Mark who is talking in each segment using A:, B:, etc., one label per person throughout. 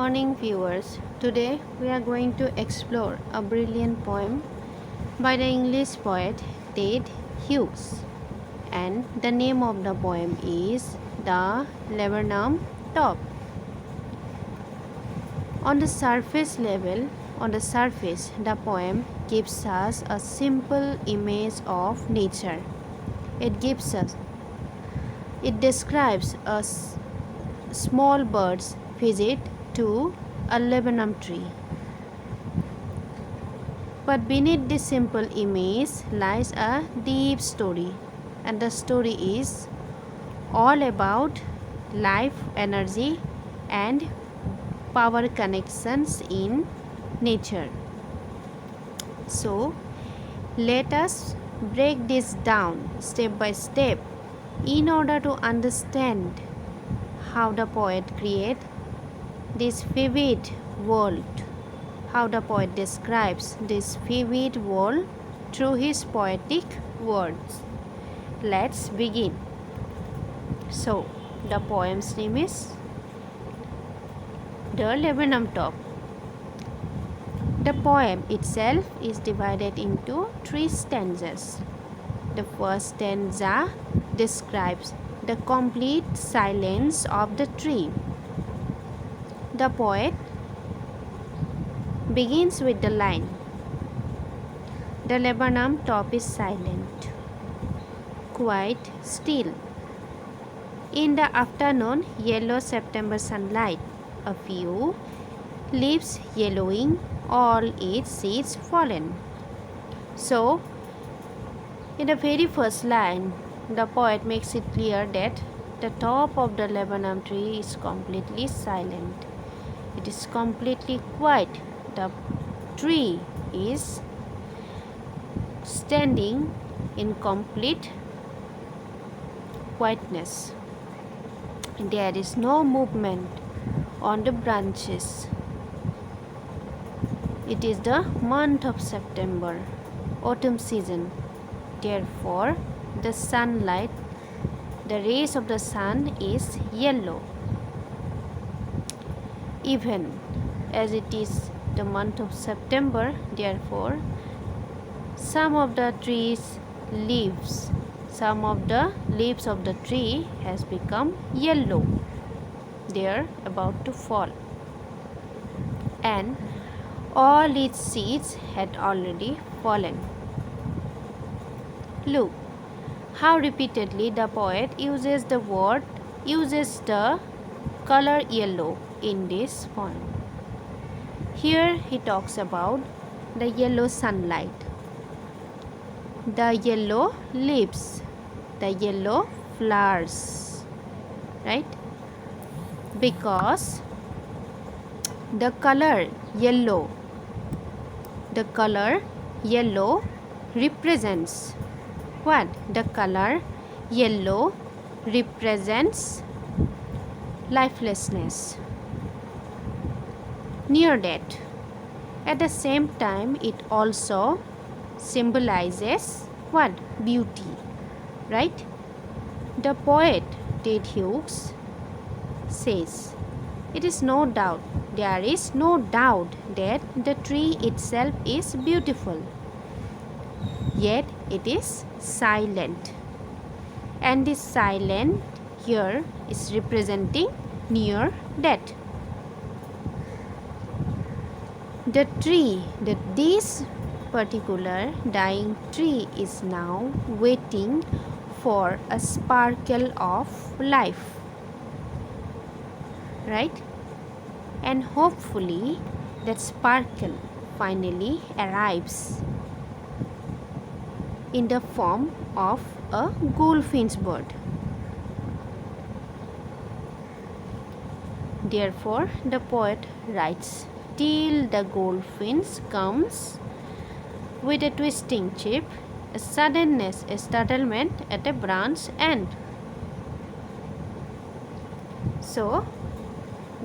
A: morning, viewers. Today we are going to explore a brilliant poem by the English poet Ted Hughes, and the name of the poem is The Laburnum Top. On the surface, the poem gives us a simple image of nature. It describes a small bird's visit to a laburnum tree. But beneath this simple image lies a deep story, and the story is all about life, energy, and power connections in nature. So, let us break this down step by step in order to understand how the poet creates this vivid world, how the poet describes this vivid world through his poetic words. Let's begin. So, the poem's name is The Laburnum Top. The poem itself is divided into 3 stanzas. The first stanza describes the complete silence of the tree. The poet begins with the line, "The laburnum top is silent, quite still. In the afternoon, yellow September sunlight, a few leaves yellowing, all its seeds fallen." So, in the very first line, the poet makes it clear that the top of the laburnum tree is completely silent. It is completely quiet. The tree is standing in complete quietness. There is no movement on the branches. It is the month of September, autumn season. Therefore, the sunlight, the rays of the sun is yellow. Even as it is the month of September, therefore, some of the leaves of the tree has become yellow. They are about to fall, and all its seeds had already fallen. Look how repeatedly the poet uses the color yellow in this poem. Here he talks about the yellow sunlight, the yellow leaves, the yellow flowers, right? Because the color yellow represents what? The color yellow represents lifelessness, near death. At the same time, it also symbolizes what? Beauty, right? The poet Ted Hughes says, there is no doubt that the tree itself is beautiful, yet it is silent. And this silent here is representing near death. This particular dying tree is now waiting for a sparkle of life, right? And hopefully that sparkle finally arrives in the form of a goldfinch bird. Therefore, the poet writes, till the goldfinch comes with a twisting chip, a suddenness, a startlement at a branch end. So,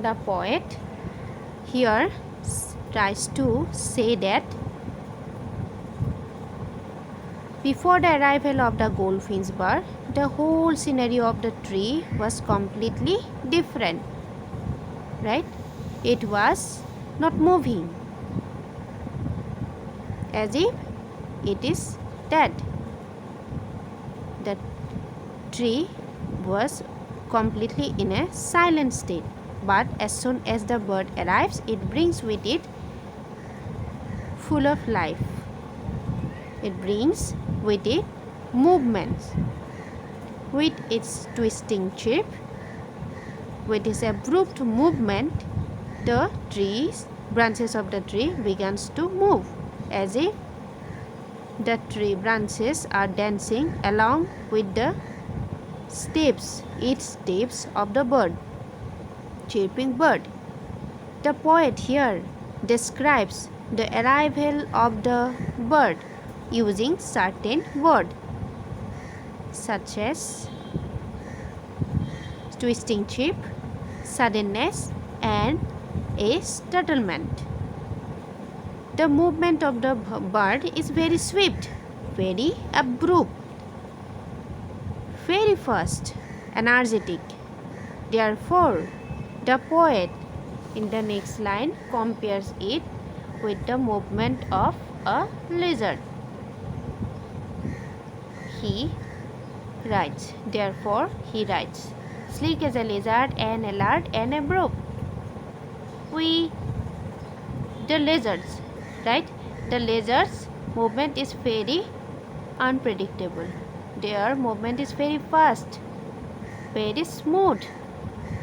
A: the poet here tries to say that before the arrival of the goldfinch bird, the whole scenario of the tree was completely different, right? It was not moving, as if it is dead. The tree was completely in a silent state, but as soon as the bird arrives, it brings with it full of life. It brings with it movements. With its twisting chip, with its abrupt movement, the branches of the tree begins to move, as if the tree branches are dancing along with the each steps of the chirping bird. The poet here describes the arrival of the bird using certain words such as twisting chip, suddenness, and a startlement. The movement of the bird is very swift, very abrupt, very fast, energetic. Therefore, the poet in the next line compares it with the movement of a lizard. He writes, therefore he writes, sleek as a lizard and alert and abrupt. The lizards, right? The lizards' movement is very unpredictable. Their movement is very fast, very smooth.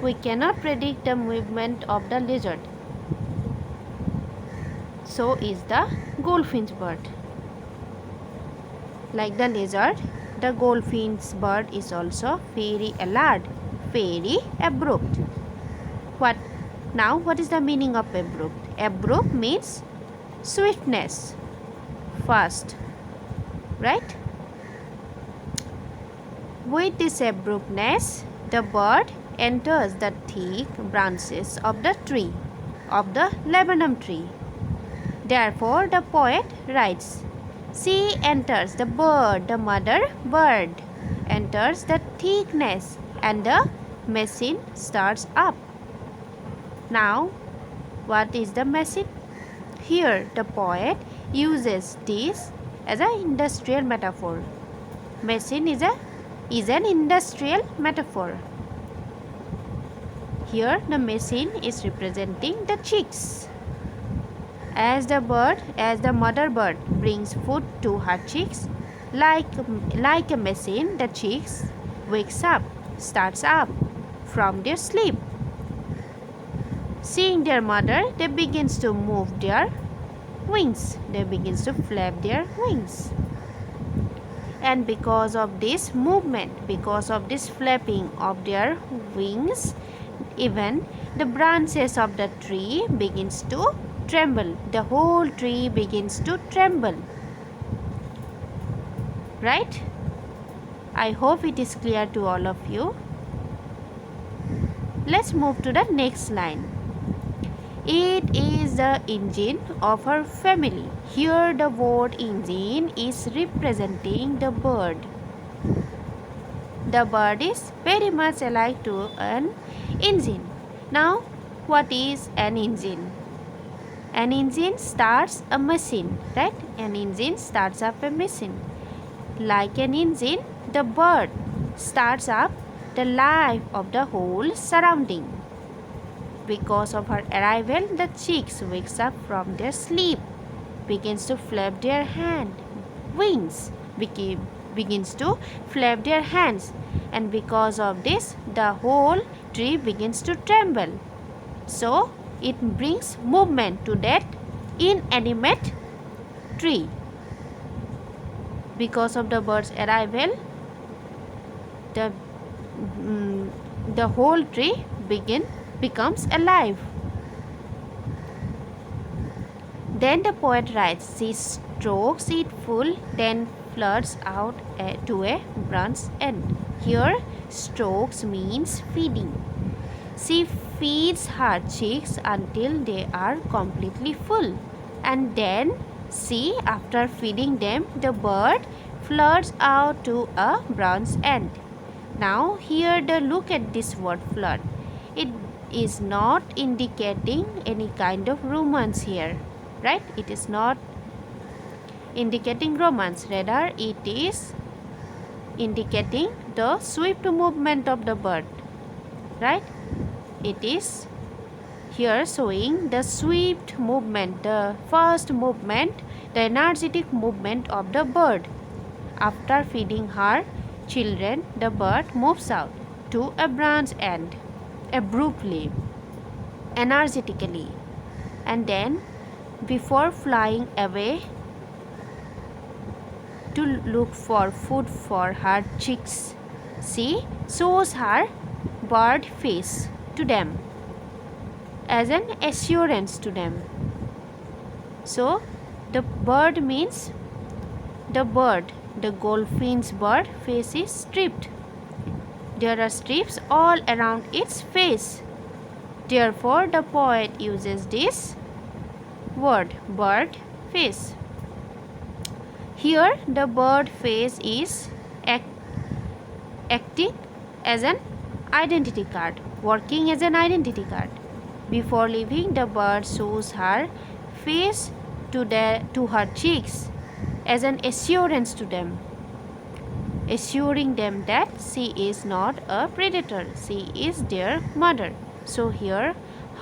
A: We cannot predict the movement of the lizard. So is the goldfinch bird. Like the lizard, the goldfinch bird is also very alert, very abrupt. What is the meaning of abrupt? Abrupt means swiftness, fast, right? With this abruptness, the bird enters the thick branches of the tree, of the laburnum tree. Therefore, the poet writes, she enters, the bird, the mother bird, enters the thickness and the machine starts up. Now, what is the machine? Here, the poet uses this as an industrial metaphor. Machine is an industrial metaphor. Here, the machine is representing the chicks. As the mother bird brings food to her chicks, like a machine, the chicks starts up from their sleep. Seeing their mother, they begins to move their wings. They begins to flap their wings. And because of this movement, because of this flapping of their wings, even the branches of the tree begins to tremble. The whole tree begins to tremble. Right? I hope it is clear to all of you. Let's move to the next line. It is the engine of her family. Here the word engine is representing the bird. The bird is very much alike to an engine. Now, what is an engine? An engine starts a machine, right? An engine starts up a machine. Like an engine, the bird starts up the life of the whole surrounding. Because of her arrival, the chicks wakes up from their sleep, begins to flap their wings, begins to flap their hands, and because of this, the whole tree begins to tremble. So, it brings movement to that inanimate tree. Because of the bird's arrival, the whole tree becomes alive. Then the poet writes, she strokes it full, then flirts out to a branch end. Here, strokes means feeding. She feeds her chicks until they are completely full, and then she, after feeding them, the bird flirts out to a branch end. Now, here look at this word flirt. is not indicating any kind of romance here, right? It is not indicating romance, rather it is indicating the swift movement of the bird, right? It is here showing the swift movement, the first movement, the energetic movement of the bird. After feeding her children, the bird moves out to a branch end abruptly, energetically, and then before flying away to look for food for her chicks, she shows her bird face to them as an assurance to them. So the bird means the bird, the goldfinch bird face is stripped. There are strips all around its face. Therefore, the poet uses this word, bird face. Here, the bird face is acting as an identity card, working as an identity card. Before leaving, the bird shows her face to her cheeks as an assurance to them, assuring them that she is not a predator, she is their mother. So here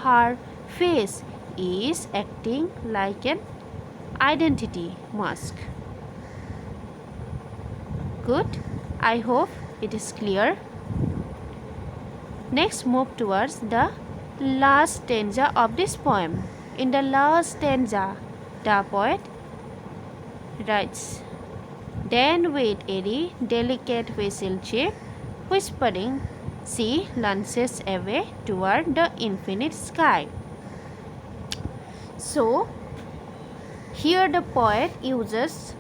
A: her face is acting like an identity mask. Good, I hope it is clear. Next, move towards the last stanza of this poem. In the last stanza, the poet writes, "Then with airy, delicate whistle chip, whispering, she lunges away toward the infinite sky." So, here the poet uses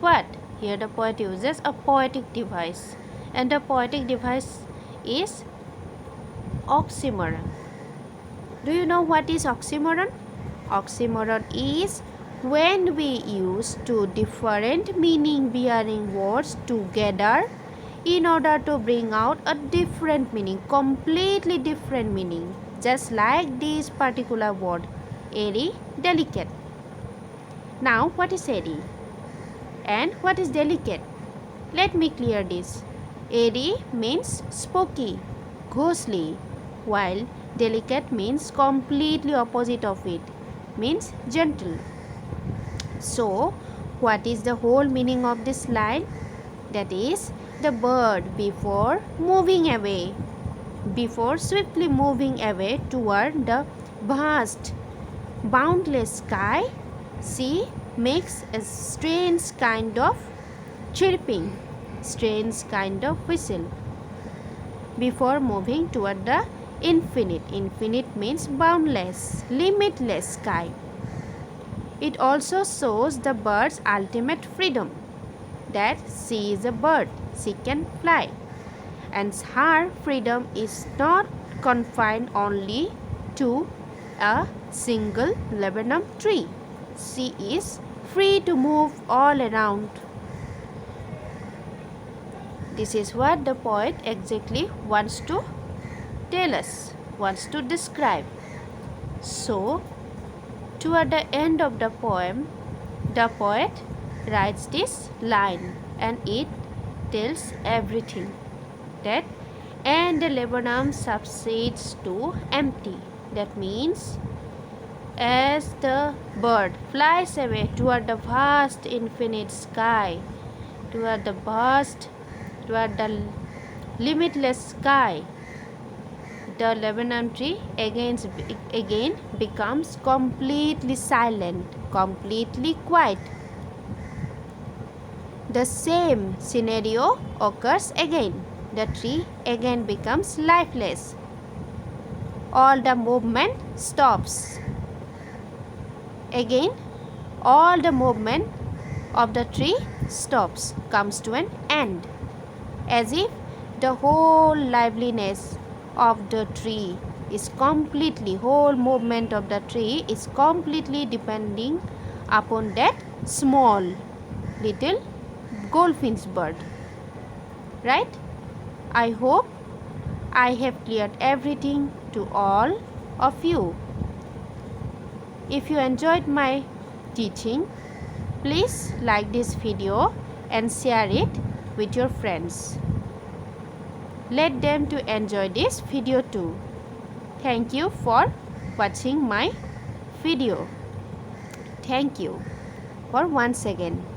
A: what? Here the poet uses a poetic device, and the poetic device is oxymoron. Do you know what is oxymoron? Oxymoron is when we use two different meaning bearing words together in order to bring out a different meaning, completely different meaning, just like this particular word, airy, delicate. Now, what is airy and what is delicate? Let me clear this. Airy means spooky, ghostly, while delicate means completely opposite of it, means gentle. So, what is the whole meaning of this line? That is, the bird before moving away, before swiftly moving away toward the vast, boundless sky, she makes a strange kind of chirping, strange kind of whistle before moving toward the infinite. Infinite means boundless, limitless sky. It also shows the bird's ultimate freedom, that she is a bird, she can fly, and her freedom is not confined only to a single laburnum tree. She is free to move all around. This is what the poet exactly wants to tell us, wants to describe. So, toward the end of the poem, the poet writes this line, and it tells everything, that and the laburnum subsides to empty. That means, as the bird flies away toward the vast infinite sky, toward the limitless sky, the laburnum tree again becomes completely silent, completely quiet. The same scenario occurs again. The tree again becomes lifeless. All the movement stops. Again, all the movement of the tree stops, comes to an end, as if the whole liveliness of the tree is completely, whole movement of the tree is completely depending upon that small little goldfinch bird. Right? I hope I have cleared everything to all of you. If you enjoyed my teaching, please like this video and share it with your friends. Let them to enjoy this video too. Thank you for watching my video. Thank you for once again.